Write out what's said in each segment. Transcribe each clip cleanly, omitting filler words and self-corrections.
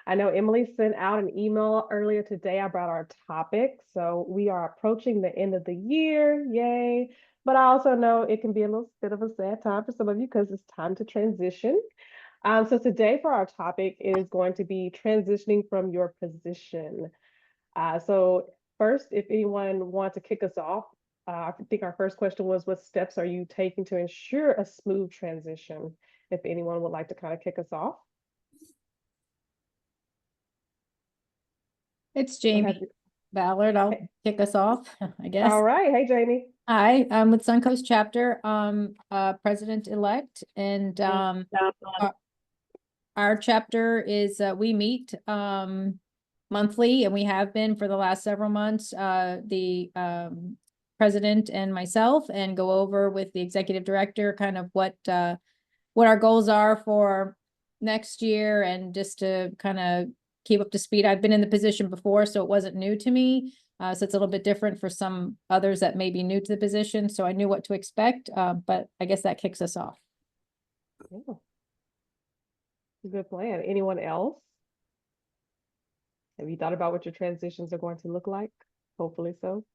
I know Emily sent out an email earlier today about our topic. So we are approaching the end of the year. Yay. But I also know it can be a little bit of a sad time for some of you because it's time to transition. So today for our topic is going to be transitioning from your position. So first, if anyone wants to kick us off, I think our first question was, what steps are you taking to ensure a smooth transition? If anyone would like to kind of kick us off. It's Jamie Ballard. I'll kick us off, I guess. All right. Hey, Jamie. Hi, I'm with Suncoast Chapter, president-elect, and our chapter is we meet monthly, and we have been for the last several months. The president and myself, and go over with the executive director kind of what our goals are for next year, and just to kind of keep up to speed. I've been in the position before, so it wasn't new to me. So it's a little bit different for some others that may be new to the position. So I knew what to expect, but I guess that kicks us off. Yeah. Good plan. Anyone else? Have you thought about what your transitions are going to look like? Hopefully so.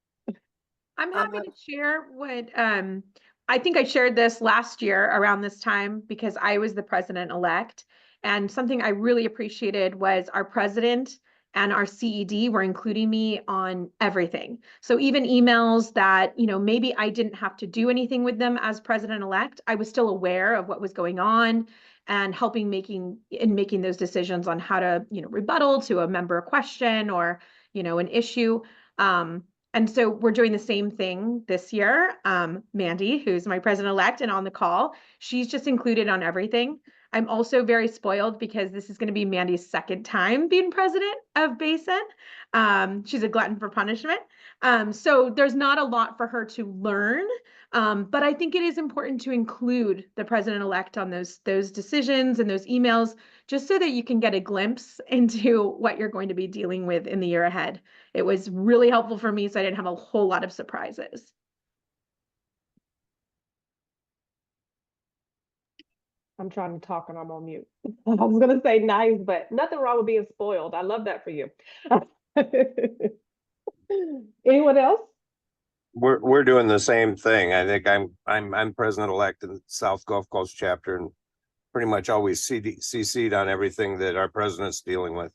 I'm happy to share what I think I shared this last year around this time because I was the president-elect. And something I really appreciated was our president and our CED were including me on everything. So even emails that, maybe I didn't have to do anything with them as president-elect, I was still aware of what was going on and helping making those decisions on how to, rebuttal to a member question or, an issue. And so we're doing the same thing this year. Mandy, who's my president-elect and on the call, she's just included on everything. I'm also very spoiled because this is going to be Mandy's second time being president of Basin. She's a glutton for punishment. So there's not a lot for her to learn. But I think it is important to include the president-elect on those decisions and those emails, just so that you can get a glimpse into what you're going to be dealing with in the year ahead. It was really helpful for me, so I didn't have a whole lot of surprises. I'm trying to talk and I'm on mute. I was going to say nice, but nothing wrong with being spoiled. I love that for you. Anyone else? We're doing the same thing. I think I'm president-elect in the South Gulf Coast chapter, and pretty much always CC'd on everything that our president's dealing with.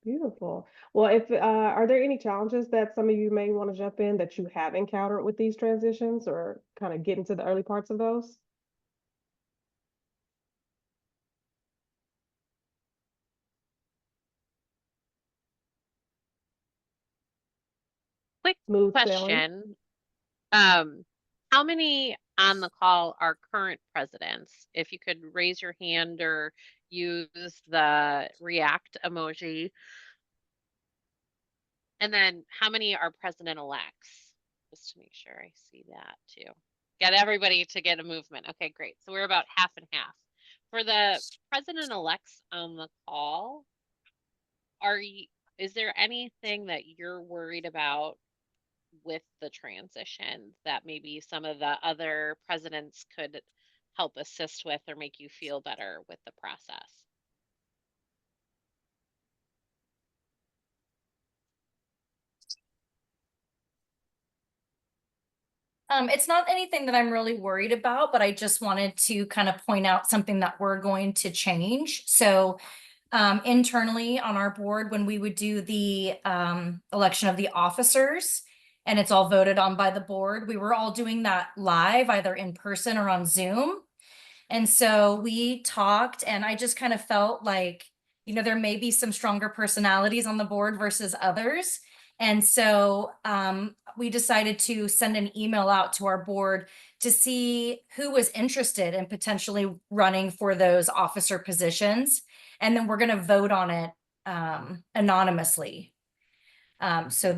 Beautiful. Well, if are there any challenges that some of you may want to jump in that you have encountered with these transitions, or kind of get into the early parts of those? Quick Smooth question. How many on the call are current presidents? If you could raise your hand or use the react emoji. And then how many are president-elects? Just to make sure I see that too. Get everybody to get a movement. Okay, great. So we're about half and half. For the president-elects on the call, is there anything that you're worried about with the transition that maybe some of the other presidents could help assist with or make you feel better with the process? It's not anything that I'm really worried about, but I just wanted to kind of point out something that we're going to change. So internally on our board, when we would do the election of the officers, and it's all voted on by the board, we were all doing that live, either in person or on Zoom. And so we talked, and I just kind of felt like, there may be some stronger personalities on the board versus others. And so we decided to send an email out to our board to see who was interested in potentially running for those officer positions. And then we're going to vote on it anonymously. So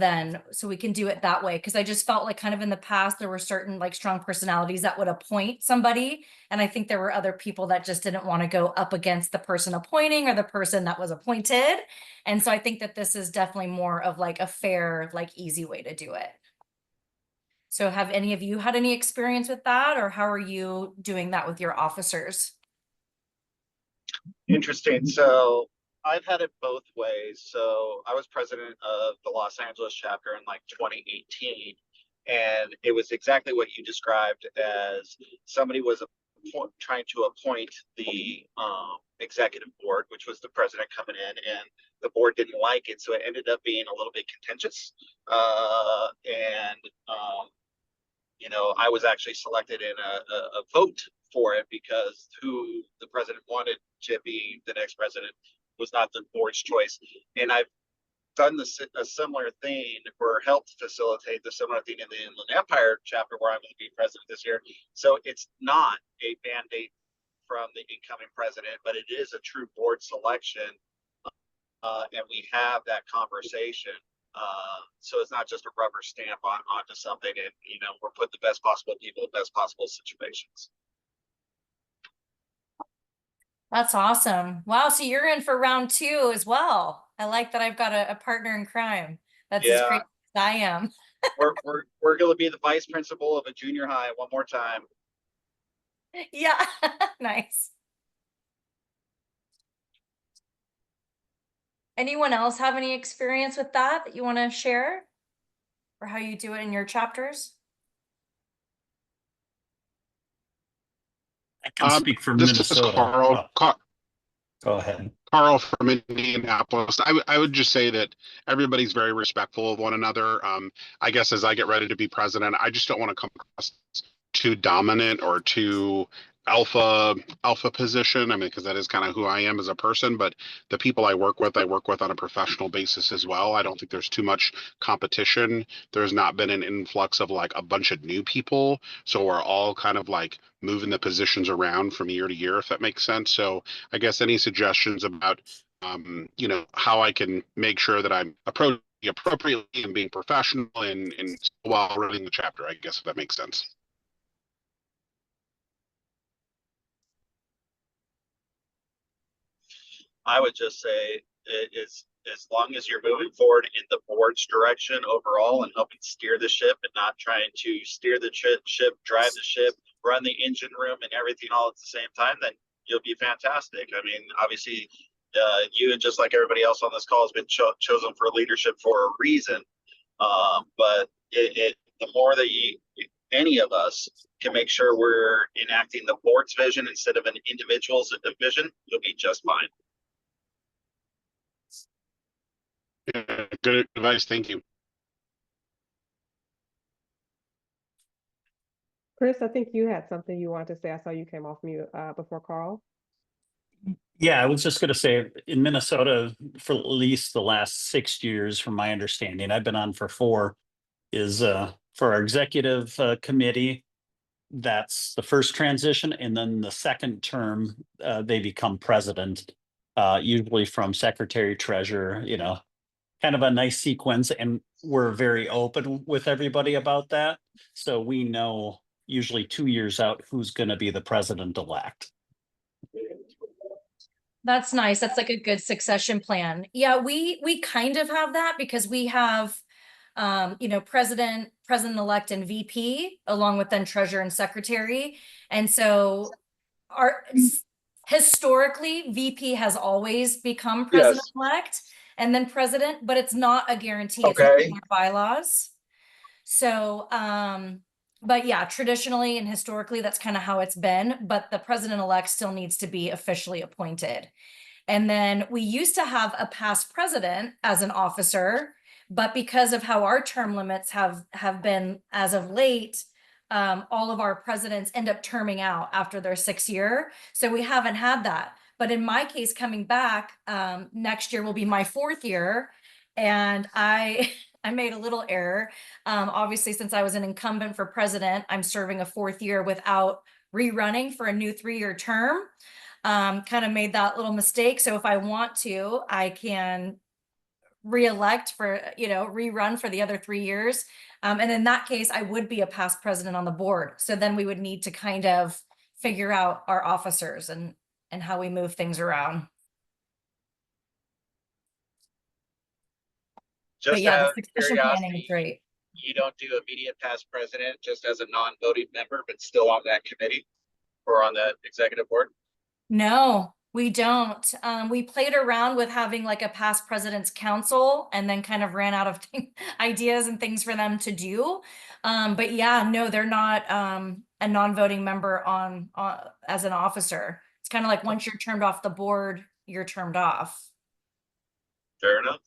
we can do it that way. Cause I just felt like kind of in the past, there were certain like strong personalities that would appoint somebody. And I think there were other people that just didn't want to go up against the person appointing or the person that was appointed. And so I think that this is definitely more of like a fair, like easy way to do it. So have any of you had any experience with that, or how are you doing that with your officers? Interesting. So I've had it both ways. So I was president of the Los Angeles chapter in like 2018. And it was exactly what you described as somebody was trying to appoint the executive board, which was the president coming in, and the board didn't like it. So it ended up being a little bit contentious. You know, I was actually selected in a vote for it because who the president wanted to be the next president was not the board's choice. And I've done a similar thing or helped facilitate the similar thing in the Inland Empire chapter where I'm going to be president this year. So it's not a mandate from the incoming president, but it is a true board selection. And we have that conversation. So it's not just a rubber stamp onto something, and you know, we're putting the best possible people in best possible situations. That's awesome. Wow. So you're in for round 2 as well. I like that I've got a partner in crime. That's as crazy as I am. we're going to be the vice principal of a junior high one more time. Yeah. Nice. Anyone else have any experience with that you want to share, or how you do it in your chapters? I can speak for This Minnesota. is Carl. Go ahead. Carl from Indianapolis. I would just say that everybody's very respectful of one another. I guess as I get ready to be president, I just don't want to come across too dominant or too alpha position. I mean, because that is kind of who I am as a person, but the people I work with on a professional basis as well. I don't think there's too much competition. There's not been an influx of like a bunch of new people. So we're all kind of like moving the positions around from year to year, if that makes sense. So I guess any suggestions about, you know, how I can make sure that I'm approaching appropriately and being professional and while running the chapter, I guess, if that makes sense. I would just say it's as long as you're moving forward in the board's direction overall and helping steer the ship and not trying to steer the ship, drive the ship, run the engine room and everything all at the same time, then you'll be fantastic. I mean, obviously, you and just like everybody else on this call has been chosen for leadership for a reason. But the more that any of us can make sure we're enacting the board's vision instead of an individual's vision, you'll be just fine. Good advice. Thank you. Chris, I think you had something you wanted to say. I saw you came off mute before Carl. Yeah, I was just going to say in Minnesota, for at least the last 6 years, from my understanding, I've been on for 4, is for our executive committee. That's the first transition. And then the second term, they become president, usually from secretary treasurer, you know, kind of a nice sequence. And we're very open with everybody about that. So we know usually 2 years out who's going to be the president-elect. That's nice. That's like a good succession plan. Yeah, we kind of have that because we have you know, president-elect and VP, along with then treasurer and secretary. And so historically, VP has always become president-elect and then president, but it's not a guarantee. It's not in our bylaws. So, but yeah, traditionally and historically, that's kind of how it's been, but the president-elect still needs to be officially appointed. And then we used to have a past president as an officer, but because of how our term limits have been as of late, all of our presidents end up terming out after their 6th year. So we haven't had that. But in my case, coming back, next year will be my 4th year. And I made a little error. Obviously, since I was an incumbent for president, I'm serving a 4th year without rerunning for a new 3-year term. Kind of made that little mistake. So if I want to, I can re-elect for, you know, rerun for the other 3 years. And in that case, I would be a past president on the board. So then we would need to kind of figure out our officers and how we move things around. Just but yeah, out the of succession planning is curiosity, great. you don't do immediate past president just as a non-voting member, but still on that committee or on the executive board? No, we don't. We played around with having like a past president's council and then kind of ran out of ideas and things for them to do. But yeah, no, they're not a non-voting member on as an officer. It's kind of like once you're turned off the board, you're turned off. Fair enough.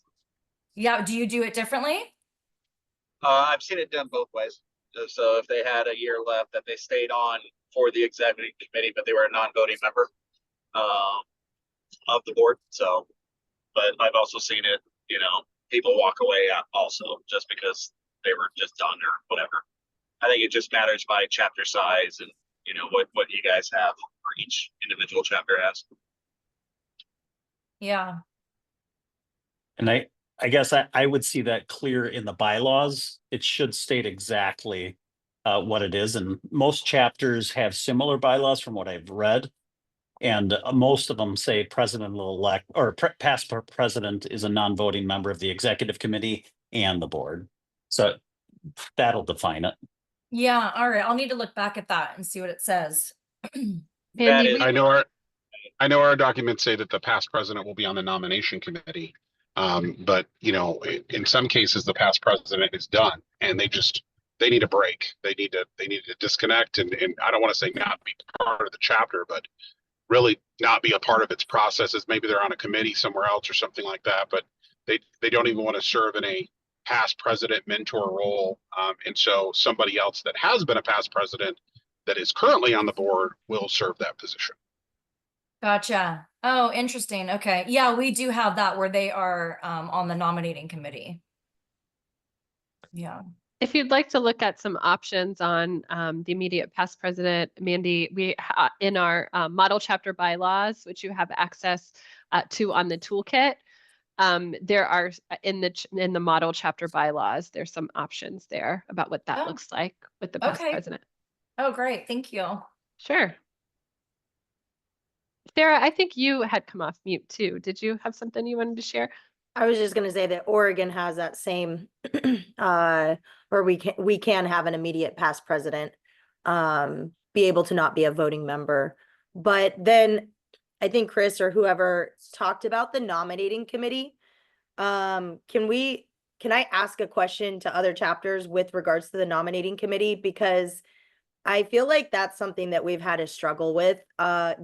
Yeah, do you do it differently? I've seen it done both ways. So if they had a year left, that they stayed on for the executive committee, but they were a non-voting member of the board. So, but I've also seen it, people walk away also just because they were just done or whatever. I think it just matters by chapter size and what you guys have or each individual chapter has. Yeah. And I guess I would see that clear in the bylaws. It should state exactly what it is. And most chapters have similar bylaws from what I've read. And most of them say president-elect or past president is a non-voting member of the executive committee and the board. So that'll define it. Yeah. All right. I'll need to look back at that and see what it says. Mandy, is- I know our documents say that the past president will be on the nomination committee. But in some cases, the past president is done and they need a break. They need to disconnect and I don't want to say not be part of the chapter, but really not be a part of its processes. Maybe they're on a committee somewhere else or something like that, but they don't even want to serve in a past president mentor role. And so somebody else that has been a past president that is currently on the board will serve that position. Gotcha. Oh, interesting. Okay. Yeah, we do have that where they are on the nominating committee. Yeah. If you'd like to look at some options on the immediate past president, Mandy, we in our model chapter bylaws, which you have access to on the toolkit, there are in the model chapter bylaws, there's some options there about what that looks like with the past president. Oh, great. Thank you. Sure. Sarah, I think you had come off mute too. Did you have something you wanted to share? I was just going to say that Oregon has that same where we can have an immediate past president be able to not be a voting member. But then I think Chris or whoever talked about the nominating committee. Can I ask a question to other chapters with regards to the nominating committee? Because I feel like that's something that we've had a struggle with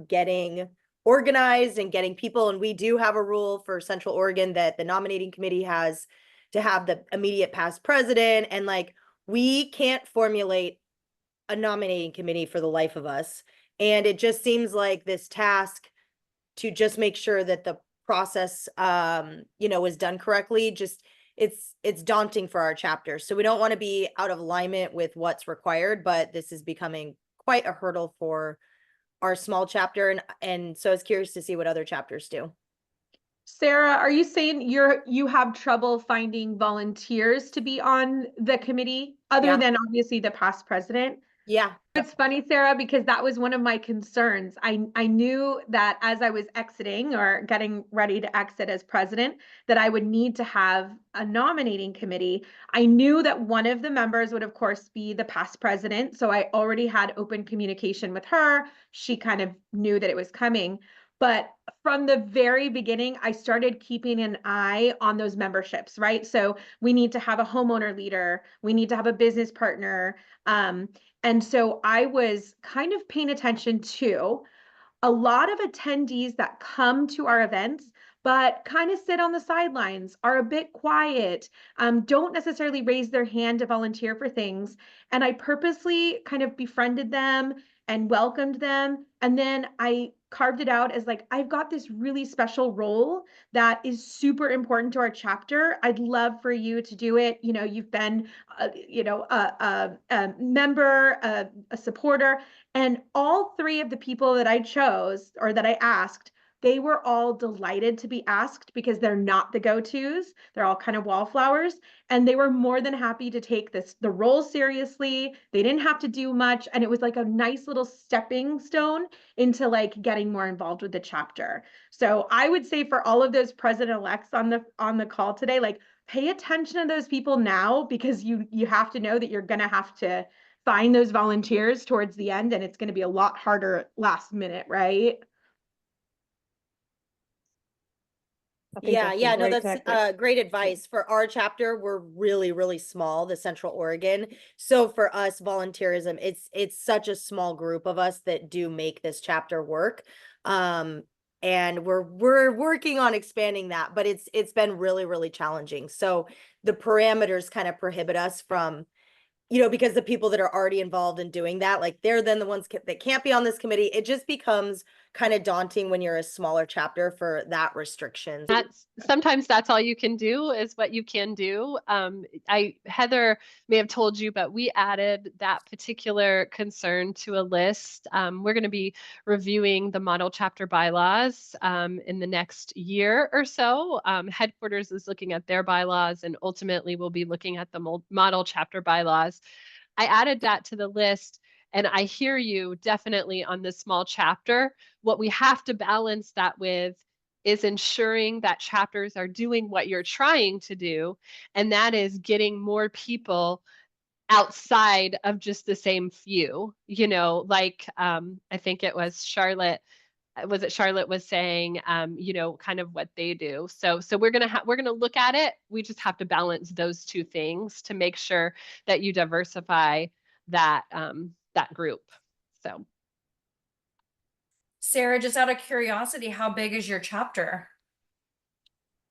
getting organized and getting people. And we do have a rule for Central Oregon that the nominating committee has to have the immediate past president. And like, we can't formulate a nominating committee for the life of us. And it just seems like this task to just make sure that the process, is done correctly. Just it's daunting for our chapter. So we don't want to be out of alignment with what's required, but this is becoming quite a hurdle for our small chapter. And so I was curious to see what other chapters do. Sarah, are you saying you have trouble finding volunteers to be on the committee other than obviously the past president? Yeah. It's funny, Sarah, because that was one of my concerns. I knew that as I was exiting or getting ready to exit as president, that I would need to have a nominating committee. I knew that one of the members would, of course, be the past president. So I already had open communication with her. She kind of knew that it was coming. But from the very beginning, I started keeping an eye on those memberships, right? So we need to have a homeowner leader. We need to have a business partner. And so I was kind of paying attention to a lot of attendees that come to our events, but kind of sit on the sidelines, are a bit quiet, don't necessarily raise their hand to volunteer for things. And I purposely kind of befriended them and welcomed them. And then I carved it out as like, I've got this really special role that is super important to our chapter. I'd love for you to do it. You've been, a member, a supporter, and all three of the people that I chose or that I asked, they were all delighted to be asked because they're not the go-tos. They're all kind of wallflowers. And they were more than happy to take the role seriously. They didn't have to do much. And it was like a nice little stepping stone into like getting more involved with the chapter. So I would say for all of those president-elects on the call today, like pay attention to those people now, because you have to know that you're going to have to find those volunteers towards the end, and it's going to be a lot harder last minute, right? I think that's a No, great that's tactic. great advice. For our chapter, we're really, really small, the Central Oregon. So for us, volunteerism, it's such a small group of us that do make this chapter work. And we're working on expanding that, but it's been really, really challenging. So the parameters kind of prohibit us from, because the people that are already involved in doing that, like they're then the ones that can't be on this committee. It just becomes kind of daunting when you're a smaller chapter for that restriction. Sometimes that's all you can do is what you can do. Heather may have told you, but we added that particular concern to a list. We're going to be reviewing the model chapter bylaws in the next year or so. Headquarters is looking at their bylaws, and ultimately we'll be looking at the model chapter bylaws. I added that to the list. And I hear you definitely on this small chapter. What we have to balance that with is ensuring that chapters are doing what you're trying to do, and that is getting more people outside of just the same few. Like I think it was Charlotte. Was it Charlotte was saying, kind of what they do. So we're gonna look at it. We just have to balance those two things to make sure that you diversify that that group. So. Sarah, just out of curiosity, how big is your chapter?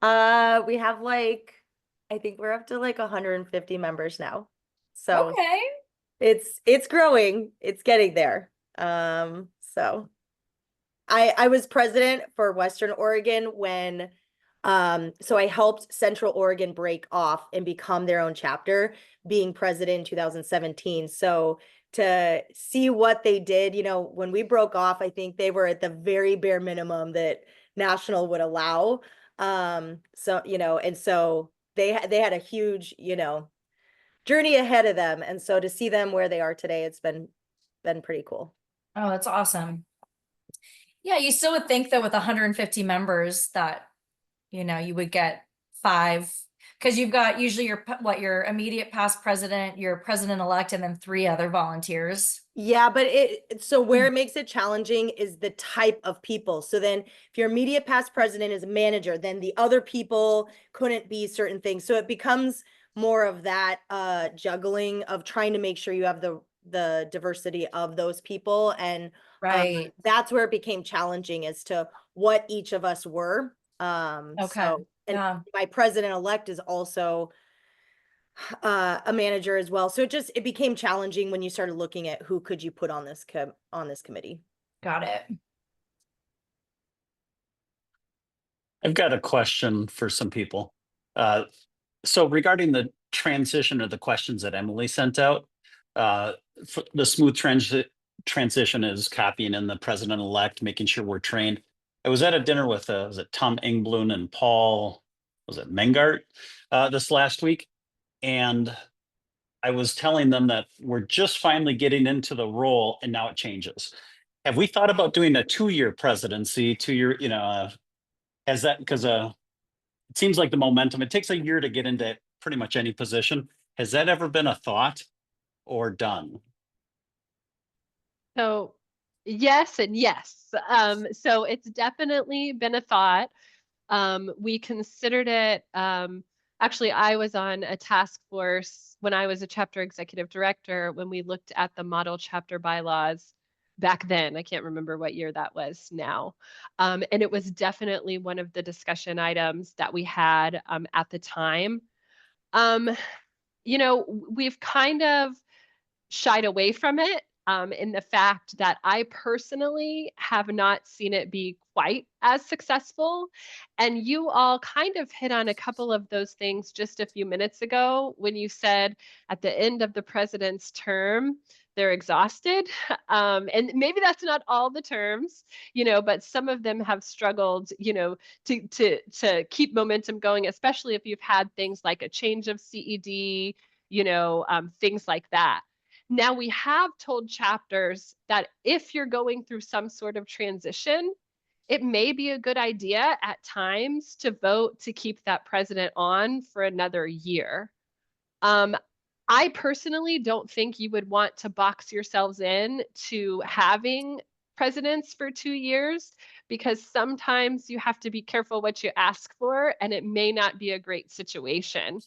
We have I think we're up to 150 members now. So Okay. it's growing, it's getting there. So I was president for Western Oregon when so I helped Central Oregon break off and become their own chapter, being president in 2017. So to see what they did, when we broke off, I think they were at the very bare minimum that national would allow. So, and so they had a huge, journey ahead of them. And so to see them where they are today, it's been pretty cool. Oh, that's awesome. Yeah, you still would think that with 150 members that, you would get 5, because you've got usually your immediate past president, your president-elect, and then 3 other volunteers. Yeah, but so where it makes it challenging is the type of people. So then if your immediate past president is a manager, then the other people couldn't be certain things. So it becomes more of that juggling of trying to make sure you have the diversity of those people. And Right. that's where it became challenging as to what each of us were. Okay. So, and my president-elect is also a manager as well. So it became challenging when you started looking at who could you put on this committee. Got it. I've got a question for some people. So regarding the transition of the questions that Emily sent out, the smooth transition is copying in the president-elect, making sure we're trained. I was at a dinner with, was it Tom Engblom and Paul, was it Mengart, this last week? And I was telling them that we're just finally getting into the role and now it changes. Have we thought about doing a 2-year presidency, 2-year, has that, because it seems like the momentum, it takes a year to get into pretty much any position. Has that ever been a thought or done? So yes and yes. So it's definitely been a thought. We considered it. Actually, I was on a task force when I was a chapter executive director when we looked at the model chapter bylaws back then. I can't remember what year that was now. And it was definitely one of the discussion items that we had at the time. We've kind of shied away from it in the fact that I personally have not seen it be quite as successful. And you all kind of hit on a couple of those things just a few minutes ago when you said at the end of the president's term, they're exhausted. And maybe that's not all the terms, but some of them have struggled, to keep momentum going, especially if you've had things like a change of CED, things like that. Now we have told chapters that if you're going through some sort of transition, it may be a good idea at times to vote to keep that president on for another year. I personally don't think you would want to box yourselves in to having presidents for 2 years, because sometimes you have to be careful what you ask for, and it may not be a great situation.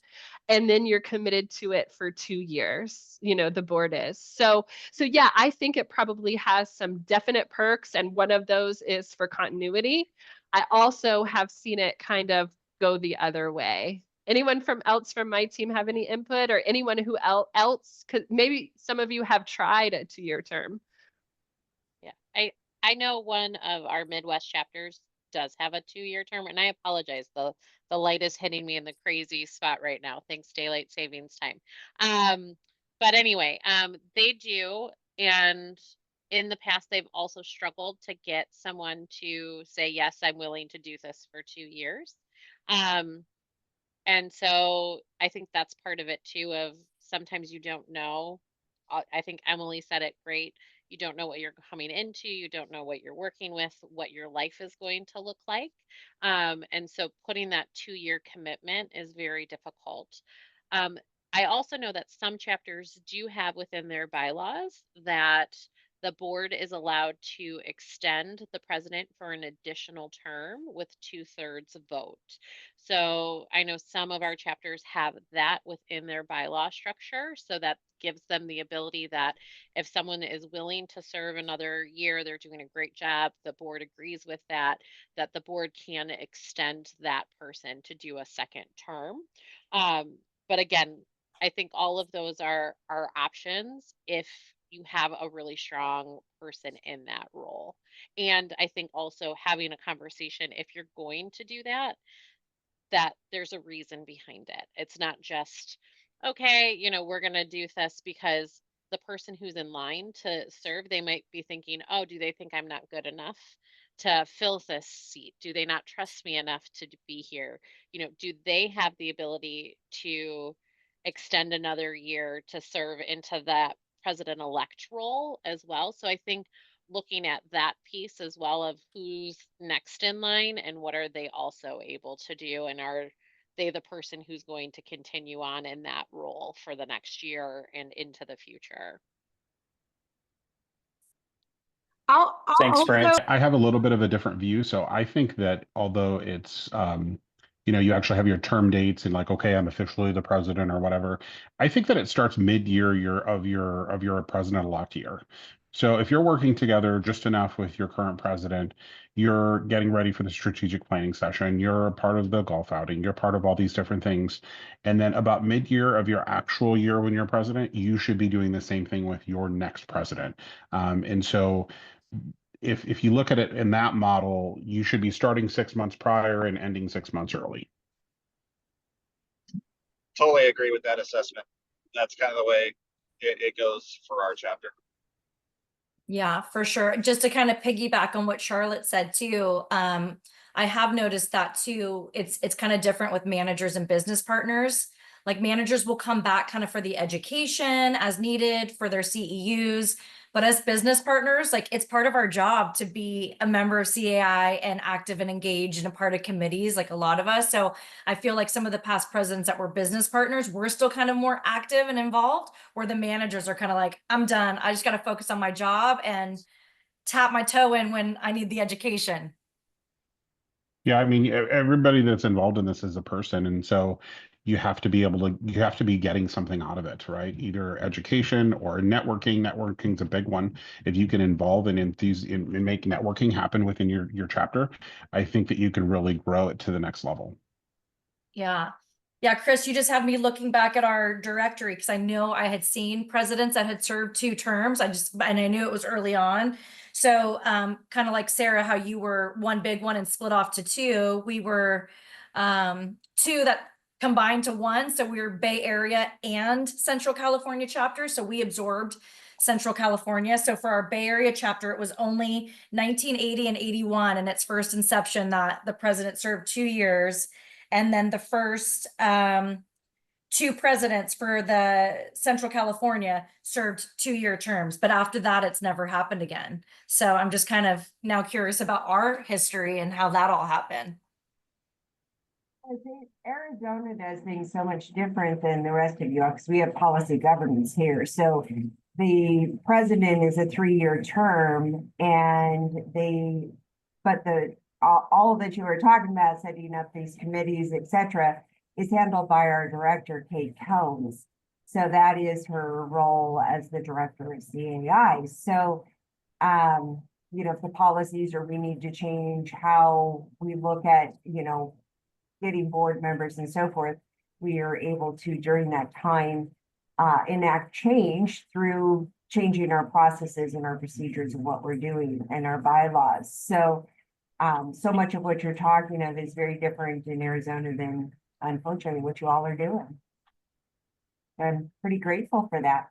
And then you're committed to it for 2 years, the board is. So yeah, I think it probably has some definite perks, and one of those is for continuity. I also have seen it kind of go the other way. Anyone else from my team have any input, or anyone who else? Because maybe some of you have tried a 2-year term. Yeah, I know one of our Midwest chapters does have a 2-year term, and I apologize. The light is hitting me in the crazy spot right now. Thanks, daylight savings time. But anyway, they do, and in the past they've also struggled to get someone to say, yes, I'm willing to do this for 2 years. And so I think that's part of it too, of sometimes you don't know. I think Emily said it great. You don't know what you're coming into. You don't know what you're working with, what your life is going to look like. And so putting that 2-year commitment is very difficult. I also know that some chapters do have within their bylaws that the board is allowed to extend the president for an additional term with 2/3 vote. So I know some of our chapters have that within their bylaw structure. So that gives them the ability that if someone is willing to serve another year, they're doing a great job, the board agrees with that, that the board can extend that person to do a second term. But again, I think all of those are options if you have a really strong person in that role. And I think also having a conversation, if you're going to do that, that there's a reason behind it. It's not just, okay, we're going to do this because the person who's in line to serve, they might be thinking, oh, do they think I'm not good enough to fill this seat? Do they not trust me enough to be here? Do they have the ability to extend another year to serve into that president-elect role as well? So I think looking at that piece as well of who's next in line and what are they also able to do, and are they the person who's going to continue on in that role for the next year and into the future. Thanks, Brent. I have a little bit of a different view. So I think that although it's, you actually have your term dates and like, okay, I'm officially the president or whatever. I think that it starts mid-year of your president-elect year. So if you're working together just enough with your current president, you're getting ready for the strategic planning session, you're a part of the golf outing, you're part of all these different things. And then about mid-year of your actual year when you're president, you should be doing the same thing with your next president. And so if you look at it in that model, you should be starting 6 months prior and ending 6 months early. Totally agree with that assessment. That's kind of the way it goes for our chapter. Yeah, for sure. Just to kind of piggyback on what Charlotte said too, I have noticed that too. It's kind of different with managers and business partners. Like managers will come back kind of for the education as needed for their CEUs. But as business partners, like it's part of our job to be a member of CAI and active and engaged and a part of committees, like a lot of us. So I feel like some of the past presidents that were business partners, we're still kind of more active and involved, where the managers are kind of like, I'm done. I just got to focus on my job and tap my toe in when I need the education. Yeah, I mean, everybody that's involved in this is a person, and so you have to be getting something out of it, right? Either education or networking. Networking's a big one. If you can involve and enthuse in make networking happen within your chapter, I think that you can really grow it to the next level. Yeah. Yeah, Chris, you just have me looking back at our directory because I know I had seen presidents that had served 2 terms. And I knew it was early on. So kind of like Sarah, how you were one big one and split off to 2. We were 2 that combined to 1. So we were Bay Area and Central California chapter. So we absorbed Central California. So for our Bay Area chapter, it was only 1980 and 81 in its first inception that the president served 2 years. And then the first two presidents for the Central California served 2-year terms, but after that, it's never happened again. So I'm just kind of now curious about our history and how that all happened. I think Arizona does things so much different than the rest of you because we have policy governance here. So the president is a 3-year term and but all that you were talking about, setting up these committees, et cetera, is handled by our director, Kate Combs. So that is her role as the director of CAI. So, if the policies or we need to change how we look at, getting board members and so forth, we are able to, during that time, enact change through changing our processes and our procedures of what we're doing and our bylaws. So, so much of what you're talking of is very different in Arizona than, unfortunately, what you all are doing. I'm pretty grateful for that.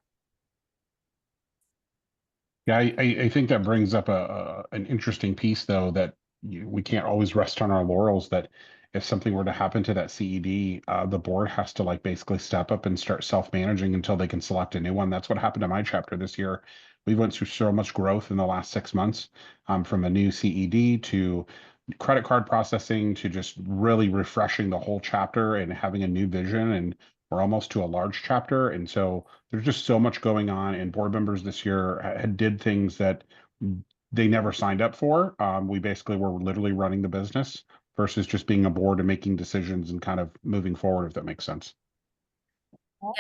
Yeah, I think that brings up an interesting piece, though, that we can't always rest on our laurels, that if something were to happen to that CED, the board has to basically step up and start self-managing until they can select a new one. That's what happened to my chapter this year. We went through so much growth in the last 6 months, from a new CED to credit card processing to just really refreshing the whole chapter and having a new vision. And we're almost to a large chapter. And so there's just so much going on, and board members this year did things that they never signed up for. We basically were literally running the business versus just being a board and making decisions and kind of moving forward, if that makes sense.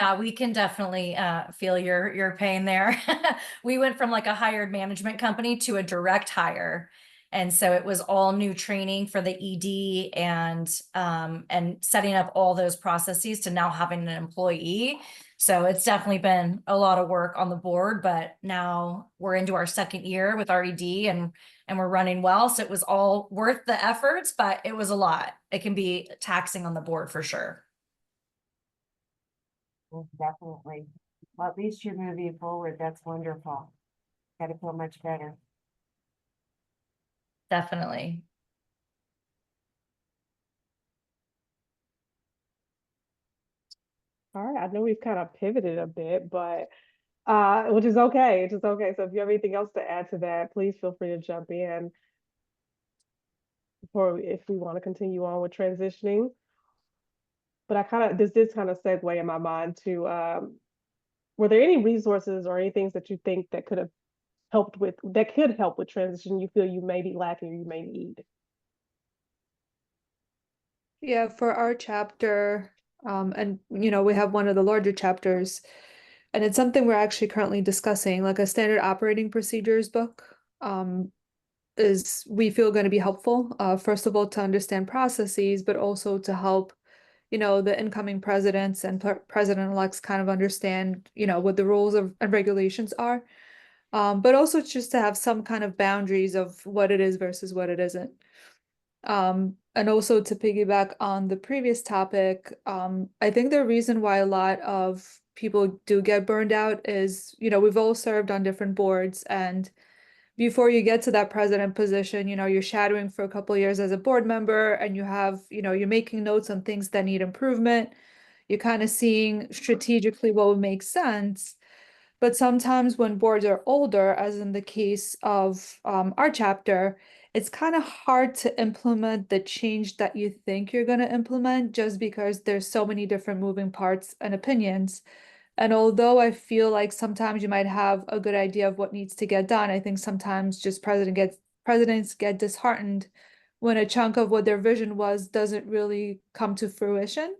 Yeah, we can definitely feel your pain there. We went from a hired management company to a direct hire. And so it was all new training for the ED and setting up all those processes to now having an employee. So it's definitely been a lot of work on the board, but now we're into our 2nd year with our ED and we're running well. So it was all worth the efforts, but it was a lot. It can be taxing on the board for sure. Definitely. Well, at least you're moving forward. That's wonderful. Got to feel much better. Definitely. All right, I know we've kind of pivoted a bit, but which is okay. It's just okay. So if you have anything else to add to that, please feel free to jump in if we want to continue on with transitioning. But this did kind of segue in my mind to were there any resources or any things that you think that could help with transition you feel you may be lacking or you may need? Yeah, for our chapter, and we have one of the larger chapters, and it's something we're actually currently discussing, like a standard operating procedures book, is we feel going to be helpful. First of all, to understand processes, but also to help, the incoming presidents and president-elects kind of understand, what the rules and regulations are. But also just to have some kind of boundaries of what it is versus what it isn't. And also to piggyback on the previous topic, I think the reason why a lot of people do get burned out is, we've all served on different boards, and before you get to that president position, you're shadowing for a couple of years as a board member, and you have, you're making notes on things that need improvement. You're kind of seeing strategically what would make sense. But sometimes when boards are older, as in the case of our chapter, it's kind of hard to implement the change that you think you're going to implement just because there's so many different moving parts and opinions. And although I feel like sometimes you might have a good idea of what needs to get done, I think sometimes just presidents get disheartened when a chunk of what their vision was doesn't really come to fruition.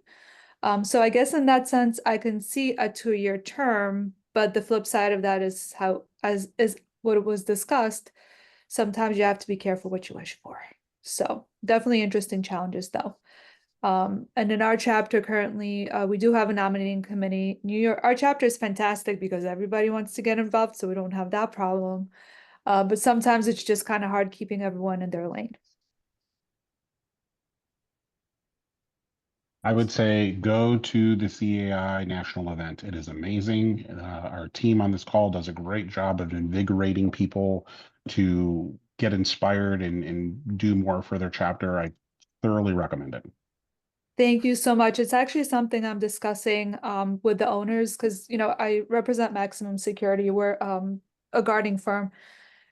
So I guess in that sense, I can see a 2-year term, but the flip side of that is what was discussed. Sometimes you have to be careful what you wish for. So definitely interesting challenges though. And in our chapter currently, we do have a nominating committee. Our chapter is fantastic because everybody wants to get involved, so we don't have that problem. But sometimes it's just kind of hard keeping everyone in their lane. I would say go to the CAI national event. It is amazing. Our team on this call does a great job of invigorating people to get inspired and do more for their chapter. I thoroughly recommend it. Thank you so much. It's actually something I'm discussing with the owners because I represent Maximum Security. We're a guarding firm,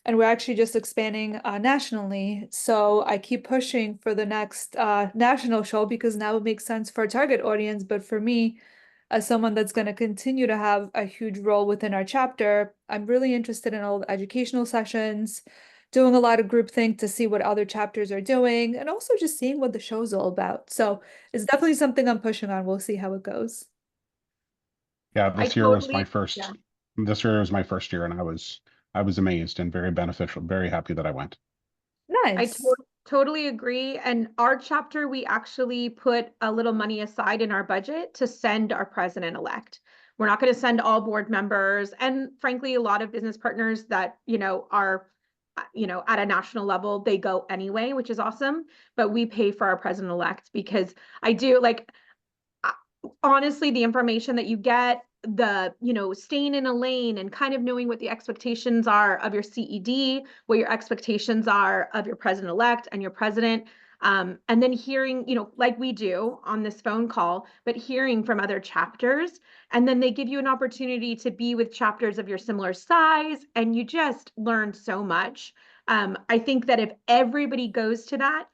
and we're actually just expanding nationally. So I keep pushing for the next national show because now it makes sense for our target audience. But for me, as someone that's going to continue to have a huge role within our chapter, I'm really interested in all the educational sessions, doing a lot of groupthink to see what other chapters are doing, and also just seeing what the show's all about. So it's definitely something I'm pushing on. We'll see how it goes. Yeah, I this year was my totally, first. yeah. This year was my first year, and I was amazed and very beneficial. Very happy that I went. I Nice. totally agree. And our chapter, we actually put a little money aside in our budget to send our president-elect. We're not going to send all board members, and frankly, a lot of business partners that, are, at a national level, they go anyway, which is awesome. But we pay for our president-elect because I do like, honestly, the information that you get, the staying in a lane and kind of knowing what the expectations are of your CED, what your expectations are of your president-elect and your president, and then hearing, like we do on this phone call, but hearing from other chapters, and then they give you an opportunity to be with chapters of your similar size, and you just learn so much. I think that if everybody goes to that,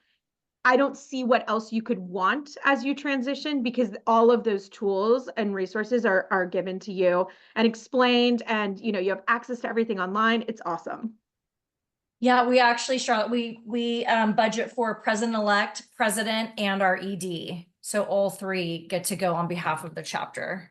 I don't see what else you could want as you transition, because all of those tools and resources are given to you and explained, and you have access to everything online. It's awesome. Yeah, we actually, Charlotte, we budget for president-elect, president, and our ED. So all three get to go on behalf of the chapter.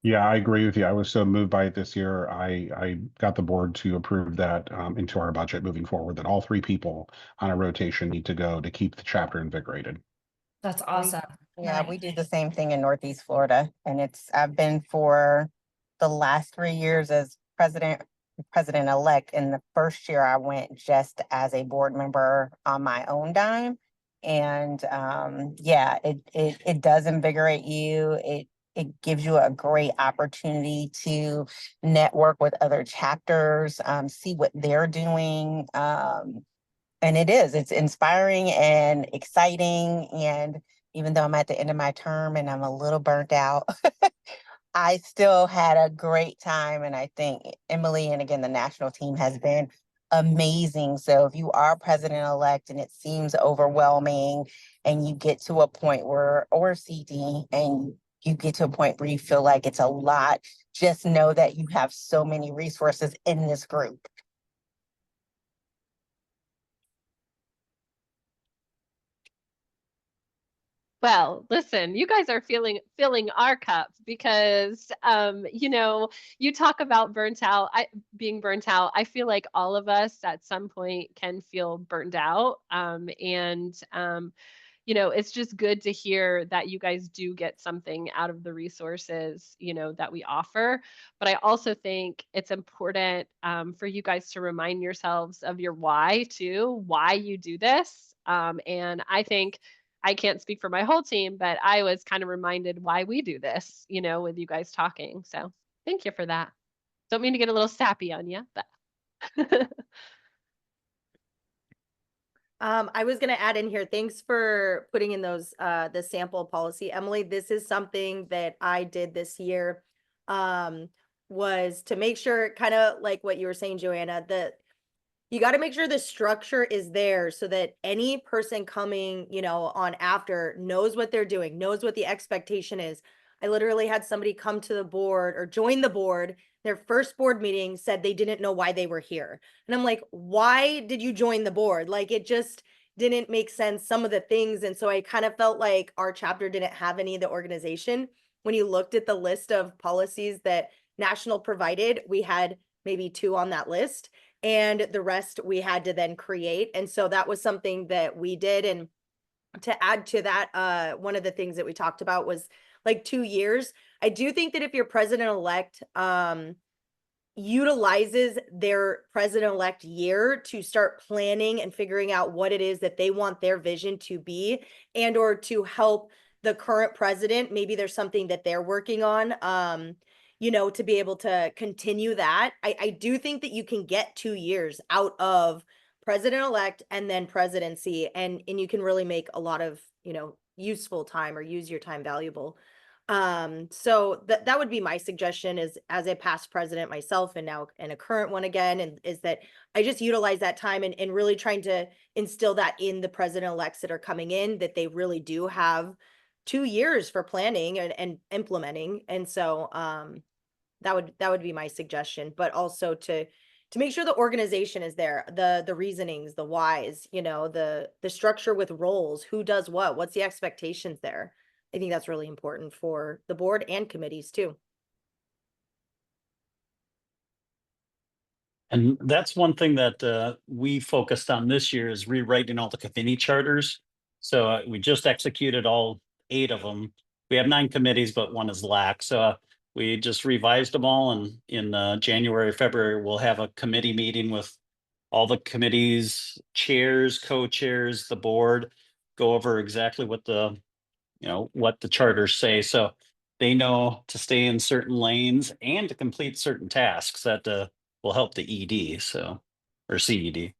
Yeah, I agree with you. I was so moved by it this year. I got the board to approve that into our budget moving forward, that all three people on a rotation need to go to keep the chapter invigorated. That's awesome. Yeah, Nice. we do the same thing in Northeast Florida, and I've been for the last 3 years as president-elect. And the first year I went just as a board member on my own dime. And yeah, it does invigorate you. It gives you a great opportunity to network with other chapters, see what they're doing. And it's inspiring and exciting. And even though I'm at the end of my term and I'm a little burnt out, I still had a great time. And I think Emily, and again, the national team has been amazing. So if you are president-elect and it seems overwhelming and you get to a point where, or CD, and you get to a point where you feel like it's a lot, just know that you have so many resources in this group. Well, listen, you guys are filling our cup because you talk about being burnt out. I feel like all of us at some point can feel burnt out. It's just good to hear that you guys do get something out of the resources, that we offer. But I also think it's important for you guys to remind yourselves of your why too, why you do this. And I think I can't speak for my whole team, but I was kind of reminded why we do this, with you guys talking. So thank you for that. Don't mean to get a little sappy on you, but. I was going to add in here, thanks for putting in those, the sample policy, Emily. This is something that I did this year, was to make sure, kind of like what you were saying, Joanna, that you got to make sure the structure is there so that any person coming, on after knows what they're doing, knows what the expectation is. I literally had somebody come to the board or join the board. Their first board meeting said they didn't know why they were here. And I'm like, why did you join the board? Like, it just didn't make sense, some of the things. And so I kind of felt like our chapter didn't have any of the organization. When you looked at the list of policies that National provided, we had maybe 2 on that list, and the rest we had to then create. And so that was something that we did. And to add to that, one of the things that we talked about was like 2 years. I do think that if you're president-elect, utilizes their president-elect year to start planning and figuring out what it is that they want their vision to be, and or to help the current president, maybe there's something that they're working on, to be able to continue that. I do think that you can get 2 years out of president-elect and then presidency, and you can really make a lot of, useful time or use your time valuable. So that would be my suggestion, is as a past president myself and now and a current one again, and is that I just utilize that time and really trying to instill that in the president-elects that are coming in, that they really do have 2 years for planning and implementing. And so that would be my suggestion, but also to make sure the organization is there, the reasonings, the whys, the structure with roles, who does what's the expectations there. I think that's really important for the board and committees too. And that's one thing that we focused on this year, is rewriting all the committee charters. So we just executed all 8 of them. We have 9 committees, but 1 is lax. So we just revised them all, and in January, February, we'll have a committee meeting with all the committees, chairs, co-chairs, the board, go over exactly what the charters say. So they know to stay in certain lanes and to complete certain tasks that will help the ED, or CED.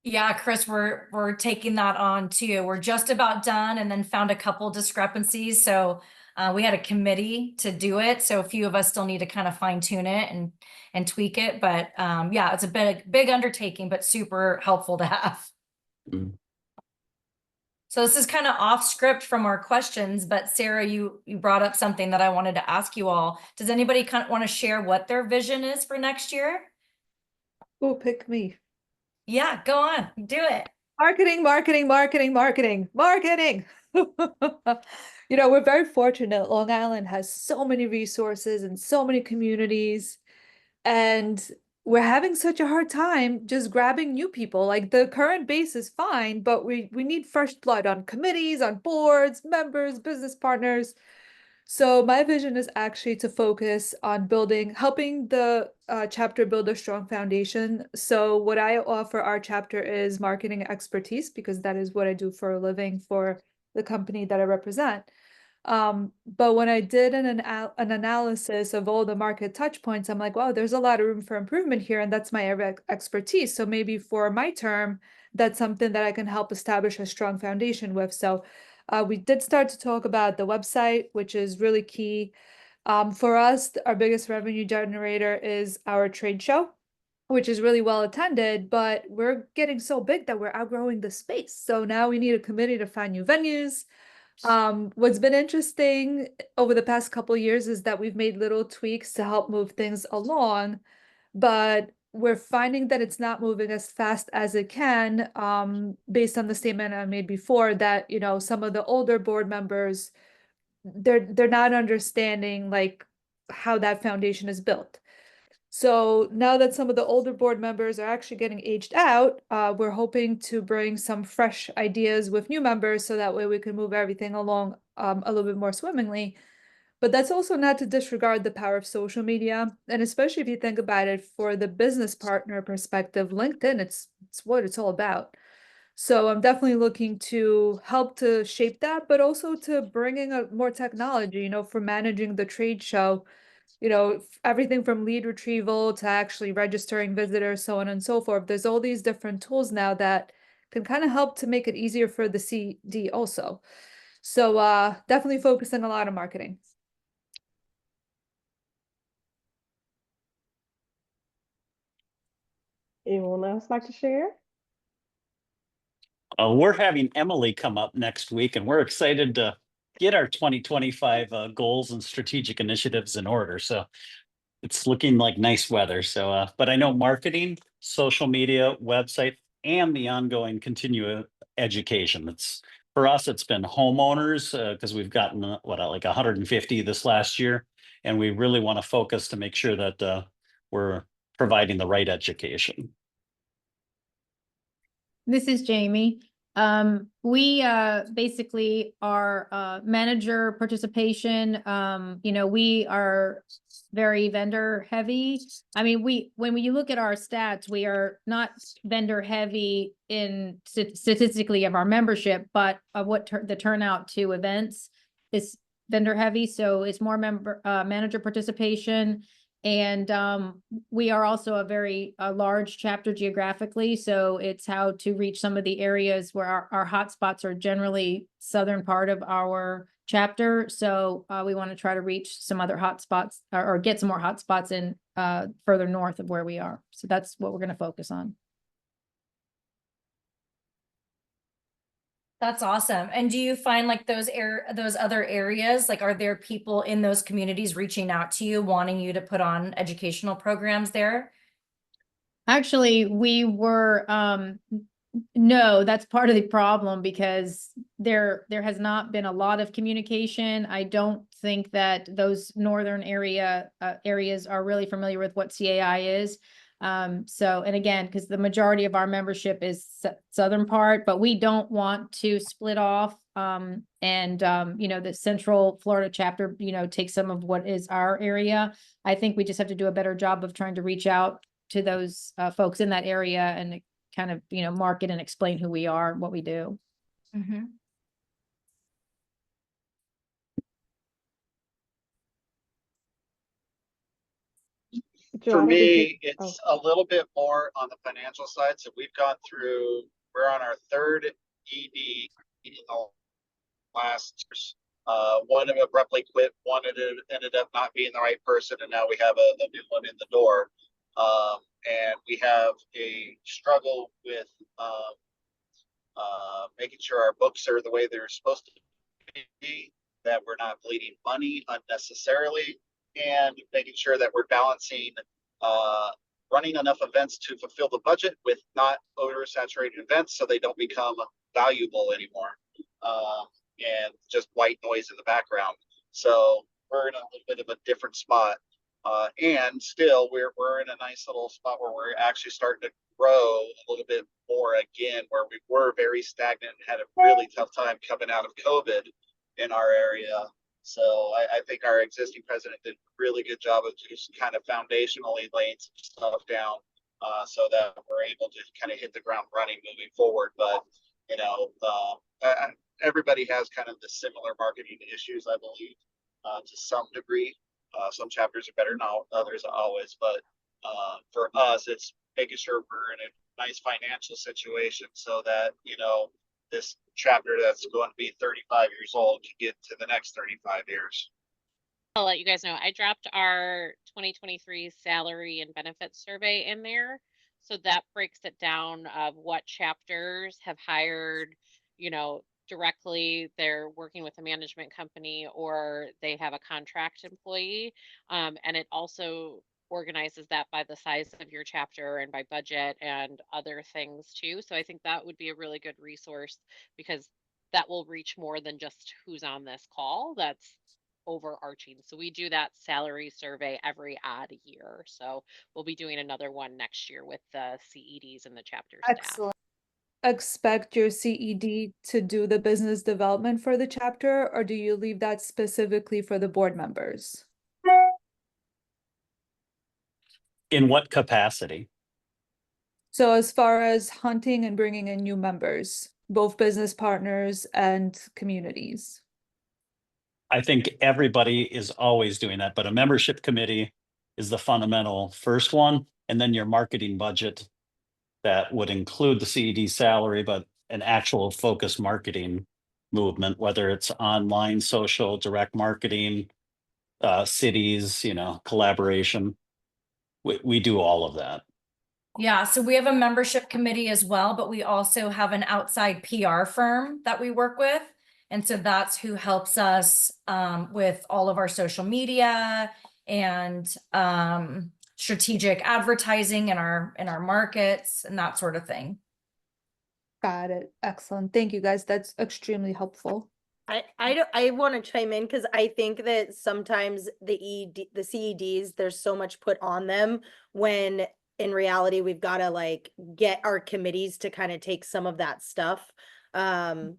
Yeah, Chris, we're taking that on too. We're just about done and then found a couple discrepancies. So we had a committee to do it. So a few of us still need to kind of fine tune it and tweak it. But yeah, it's a big undertaking, but super helpful to have. Mm. So this is kind of off script from our questions, but Sarah, you brought up something that I wanted to ask you all. Does anybody kind of want to share what their vision is for next year? Oh, pick me. Yeah, go on, do it. Marketing, marketing, marketing, marketing, marketing. We're very fortunate. Long Island has so many resources and so many communities, and we're having such a hard time just grabbing new people. Like, the current base is fine, but we need fresh blood on committees, on boards, members, business partners. So my vision is actually to focus on helping the chapter build a strong foundation. So what I offer our chapter is marketing expertise, because that is what I do for a living for the company that I represent. But when I did an analysis of all the market touch points, I'm like, wow, there's a lot of room for improvement here, and that's my area of expertise. So maybe for my term, that's something that I can help establish a strong foundation with. So we did start to talk about the website, which is really key. For us, our biggest revenue generator is our trade show, which is really well attended, but we're getting so big that we're outgrowing the space. So now we need a committee to find new venues. What's been interesting over the past couple of years is that we've made little tweaks to help move things along, but we're finding that it's not moving as fast as it can, based on the statement I made before, that some of the older board members, they're not understanding like how that foundation is built. So now that some of the older board members are actually getting aged out, we're hoping to bring some fresh ideas with new members, so that way we can move everything along a little bit more swimmingly. But that's also not to disregard the power of social media. And especially if you think about it for the business partner perspective, LinkedIn, it's what it's all about. So I'm definitely looking to help to shape that, but also to bring in more technology, for managing the trade show, everything from lead retrieval to actually registering visitors, so on and so forth. There's all these different tools now that can kind of help to make it easier for the CD also. So definitely focusing a lot on marketing. Anyone else like to share? We're having Emily come up next week, and we're excited to get our 2025 goals and strategic initiatives in order. So it's looking like nice weather. So, but I know marketing, social media, website, and the ongoing continuing education. For us, it's been homeowners, because we've gotten like 150 this last year, and we really want to focus to make sure that we're providing the right education. This is Jamie. We basically are manager participation. We are very vendor heavy. I mean, when you look at our stats, we are not vendor heavy in statistically of our membership, but of what the turnout to events is vendor heavy. So it's more manager participation. And we are also a very large chapter geographically, so it's how to reach some of the areas where our hotspots are generally southern part of our chapter. So we want to try to reach some other hotspots or get some more hotspots in further north of where we are. So that's what we're going to focus on. That's awesome. And do you find like those other areas, like are there people in those communities reaching out to you, wanting you to put on educational programs there? Actually, we were no, that's part of the problem because there has not been a lot of communication. I don't think that those northern areas are really familiar with what CAI is. So, and again, because the majority of our membership is southern part, but we don't want to split off. The Central Florida chapter, take some of what is our area. I think we just have to do a better job of trying to reach out to those folks in that area and kind of, market and explain who we are and what we do. Mm-hmm. For Joanna, did you? me, it's a little bit more on the financial side. So we're on our third ED in the last one abruptly quit, one ended up not being the right person, and now we have a new one in the door. And we have a struggle with making sure our books are the way they're supposed to be, that we're not bleeding money unnecessarily, and making sure that we're balancing running enough events to fulfill the budget with not oversaturated events so they don't become valuable anymore. And just white noise in the background. So we're in a little bit of a different spot. And still we're in a nice little spot where we're actually starting to grow a little bit more again, where we were very stagnant and had a really tough time coming out of COVID in our area. So I think our existing president did a really good job of just kind of foundationally laying some stuff down so that we're able to kind of hit the ground running moving forward. But everybody has kind of the similar marketing issues, I believe, to some degree. Some chapters are better than others always, but for us, it's making sure we're in a nice financial situation so that, this chapter that's going to be 35 years old can get to the next 35 years. I'll let you guys know, I dropped our 2023 salary and benefits survey in there. So that breaks it down of what chapters have hired, directly, they're working with a management company or they have a contract employee. And it also organizes that by the size of your chapter and by budget and other things too. So I think that would be a really good resource because that will reach more than just who's on this call. That's overarching. So we do that salary survey every odd year. So we'll be doing another one next year with the CEDs and the chapter staff. Excellent. Expect your CED to do the business development for the chapter, or do you leave that specifically for the board members? In what capacity? So as far as hunting and bringing in new members, both business partners and communities. I think everybody is always doing that, but a membership committee is the fundamental first one. And then your marketing budget that would include the CED salary, but an actual focused marketing movement, whether it's online, social, direct marketing, cities, collaboration. We do all of that. Yeah, so we have a membership committee as well, but we also have an outside PR firm that we work with. And so that's who helps us with all of our social media and strategic advertising in our markets and that sort of thing. Got it. Excellent. Thank you guys. That's extremely helpful. I want to chime in because I think that sometimes the CEDs, there's so much put on them when in reality we've got to get our committees to kind of take some of that stuff. And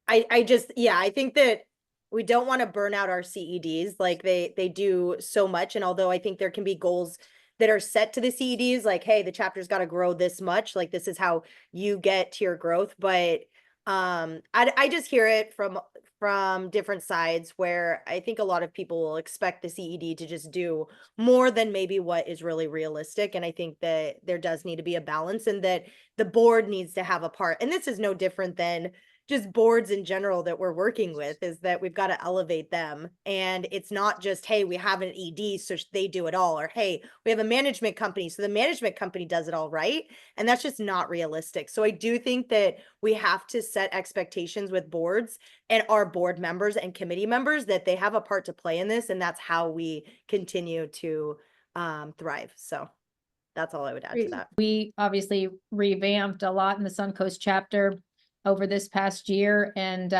I think that we don't want to burn out our CEDs. They do so much. And although I think there can be goals that are set to the CEDs, like, hey, the chapter's got to grow this much, like this is how you get to your growth. But I just hear it from from different sides where I think a lot of people will expect the CED to just do more than maybe what is really realistic. And I think that there does need to be a balance and that the board needs to have a part. And this is no different than just boards in general that we're working with, is that we've got to elevate them. And it's not just, hey, we have an ED, so they do it all, or hey, we have a management company, so the management company does it all, right? And that's just not realistic. So I do think that we have to set expectations with boards and our board members and committee members that they have a part to play in this, and that's how we continue to thrive. So that's all I would add to that. We obviously revamped a lot in the Suncoast chapter over this past year, and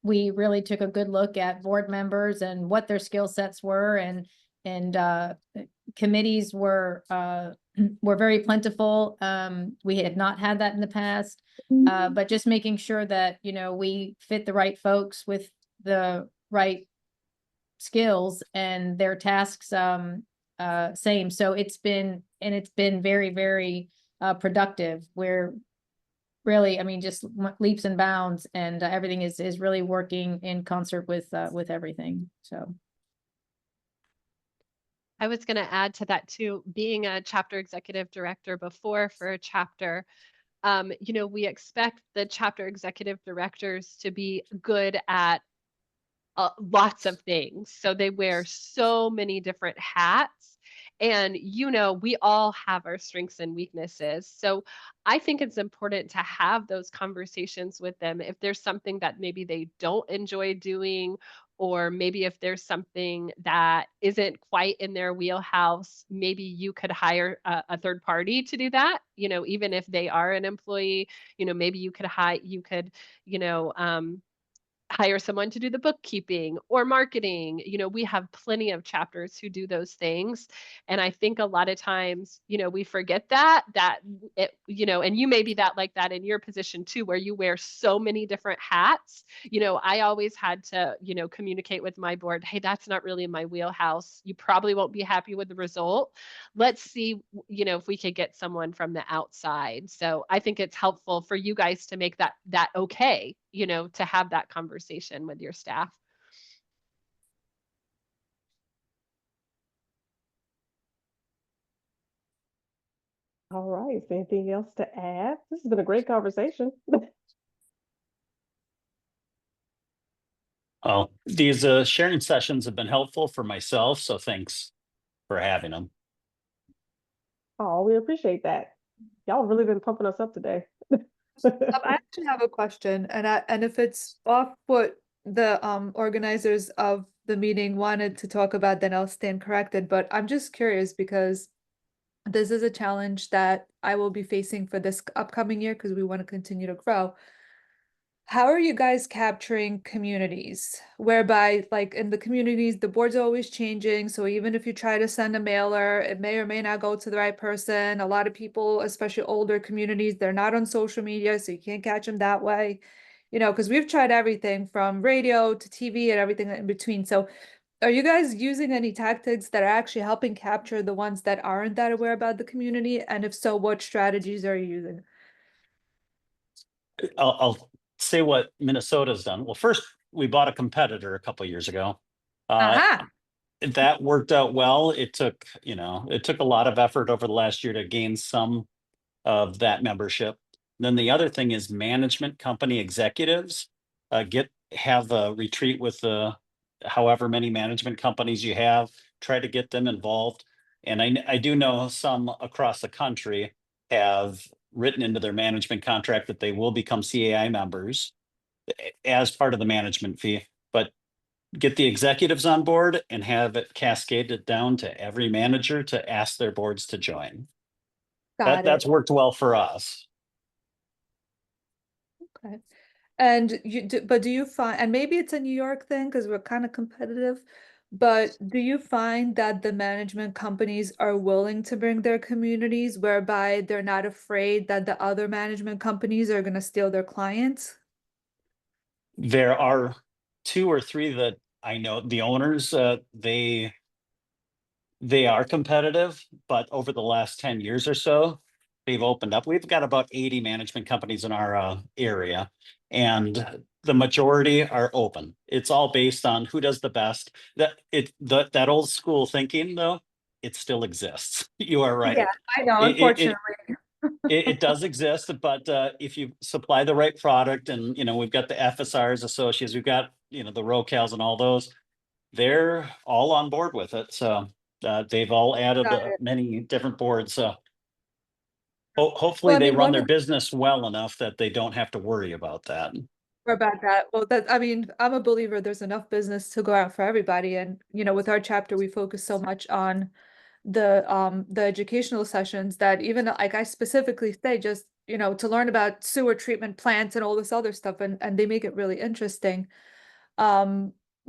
we really took a good look at board members and what their skill sets were, and committees were very plentiful. We had not had that in the past, but just making sure that, you know, we fit the right folks with the right skills and their tasks same. So it's been very, very productive. We're really, I mean, just leaps and bounds, and everything is really working in concert with everything. So I was going to add to that too, being a chapter executive director before for a chapter, you know, we expect the chapter executive directors to be good at lots of things. So they wear so many different hats. And, you know, we all have our strengths and weaknesses. So I think it's important to have those conversations with them. If there's something that maybe they don't enjoy doing, or maybe if there's something that isn't quite in their wheelhouse, maybe you could hire a third party to do that. You know, even if they are an employee, you know, maybe you could you know, hire someone to do the bookkeeping or marketing. You know, we have plenty of chapters who do those things. And I think a lot of times, you know, we forget that it, you know, and you may be that like that in your position too, where you wear so many different hats. You know, I always had to, you know, communicate with my board, hey, that's not really in my wheelhouse. You probably won't be happy with the result. Let's see, you know, if we could get someone from the outside. So I think it's helpful for you guys to make that okay, you know, to have that conversation with your staff. All right. Is there anything else to add? This has been a great conversation. Well, these sharing sessions have been helpful for myself, so thanks for having them. Oh, we appreciate that. Y'all really been pumping us up today. I actually have a question, and if it's off what the organizers of the meeting wanted to talk about, then I'll stand corrected. But I'm just curious because this is a challenge that I will be facing for this upcoming year because we want to continue to grow. How are you guys capturing communities whereby, like in the communities, the board's always changing? So even if you try to send a mailer, it may or may not go to the right person. A lot of people, especially older communities, they're not on social media, so you can't catch them that way. You know, because we've tried everything from radio to TV and everything in between. So are you guys using any tactics that are actually helping capture the ones that aren't that aware about the community? And if so, what strategies are you using? I'll say what Minnesota's done. Well, first, we bought a competitor a couple of years ago. That worked out well. It took a lot of effort over the last year to gain some of that membership. Then the other thing is management company executives have a retreat with however many management companies you have, try to get them involved. And I do know some across the country have written into their management contract that they will become CAI members as part of the management fee, but get the executives on board and have it cascaded down to every manager to ask their boards to join. That's worked well for us. Okay. And but do you find, and maybe it's a New York thing because we're kind of competitive, but do you find that the management companies are willing to bring their communities whereby they're not afraid that the other management companies are going to steal their clients? There are 2 or 3 that I know, the owners, they are competitive, but over the last 10 years or so, they've opened up. We've got about 80 management companies in our area, and the majority are open. It's all based on who does the best. That old school thinking, though, it still exists. You are right. Yeah, I know, It, it, unfortunately. it does exist, but if you supply the right product, and we've got the FSRs associates, we've got the ROCALs and all those, they're all on board with it. So they've all added Got it. many different boards. So hopefully Well, I they mean, run one their of business well enough that they don't have to worry about that. about that. Well, I mean, I'm a believer there's enough business to go out for everybody. And, with our chapter, we focus so much on the educational sessions that even like I specifically say just, to learn about sewer treatment plants and all this other stuff, and they make it really interesting.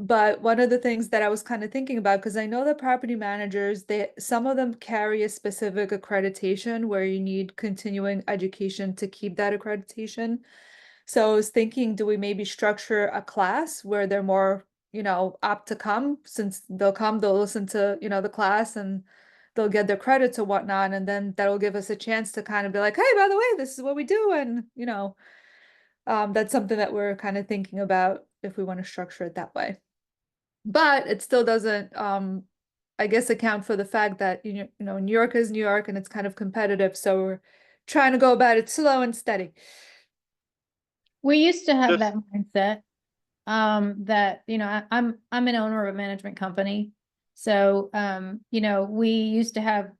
But one of the things that I was kind of thinking about, because I know that property managers, some of them carry a specific accreditation where you need continuing education to keep that accreditation. So I was thinking, do we maybe structure a class where they're more, apt to come, since they'll listen to, the class, and they'll get their credits or whatnot. And then that'll give us a chance to kind of be like, hey, by the way, this is what we do. And, that's something that we're kind of thinking about if we want to structure it that way. But it still doesn't, I guess, account for the fact that, New York is New York and it's kind of competitive. So we're trying to go about it slow and steady. We used to have Just- that mindset, that, I'm an owner of a management company. So, we used to have,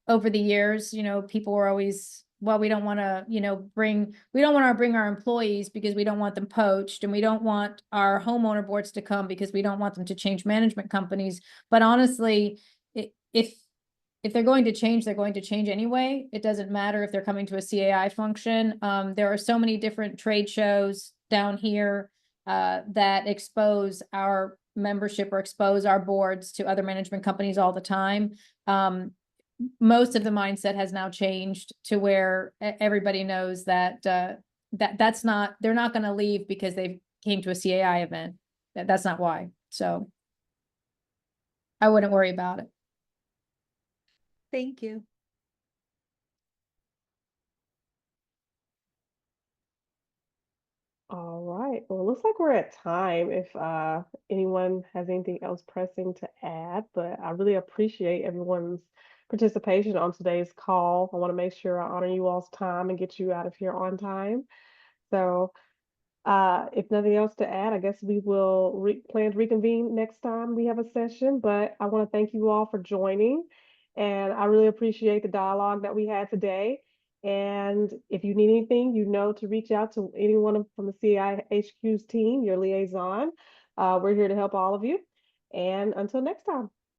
over the years, people were always, well, we don't want to, we don't want to bring our employees because we don't want them poached, and we don't want our homeowner boards to come because we don't want them to change management companies. But honestly, if they're going to change, they're going to change anyway. It doesn't matter if they're coming to a CAI function. There are so many different trade shows down here that expose our membership or expose our boards to other management companies all the time. Most of the mindset has now changed to where everybody knows that that's not, they're not going to leave because they came to a CAI event. That's not why. So I wouldn't worry about it. Thank you. All right. Well, it looks like we're at time if anyone has anything else pressing to add, but I really appreciate everyone's participation on today's call. I want to make sure I honor you all's time and get you out of here on time. So if nothing else to add, I guess we will plan to reconvene next time we have a session, but I want to thank you all for joining, and I really appreciate the dialogue that we had today. And if you need anything, to reach out to anyone from the CI HQ's team, your liaison. We're here to help all of you. And until next time.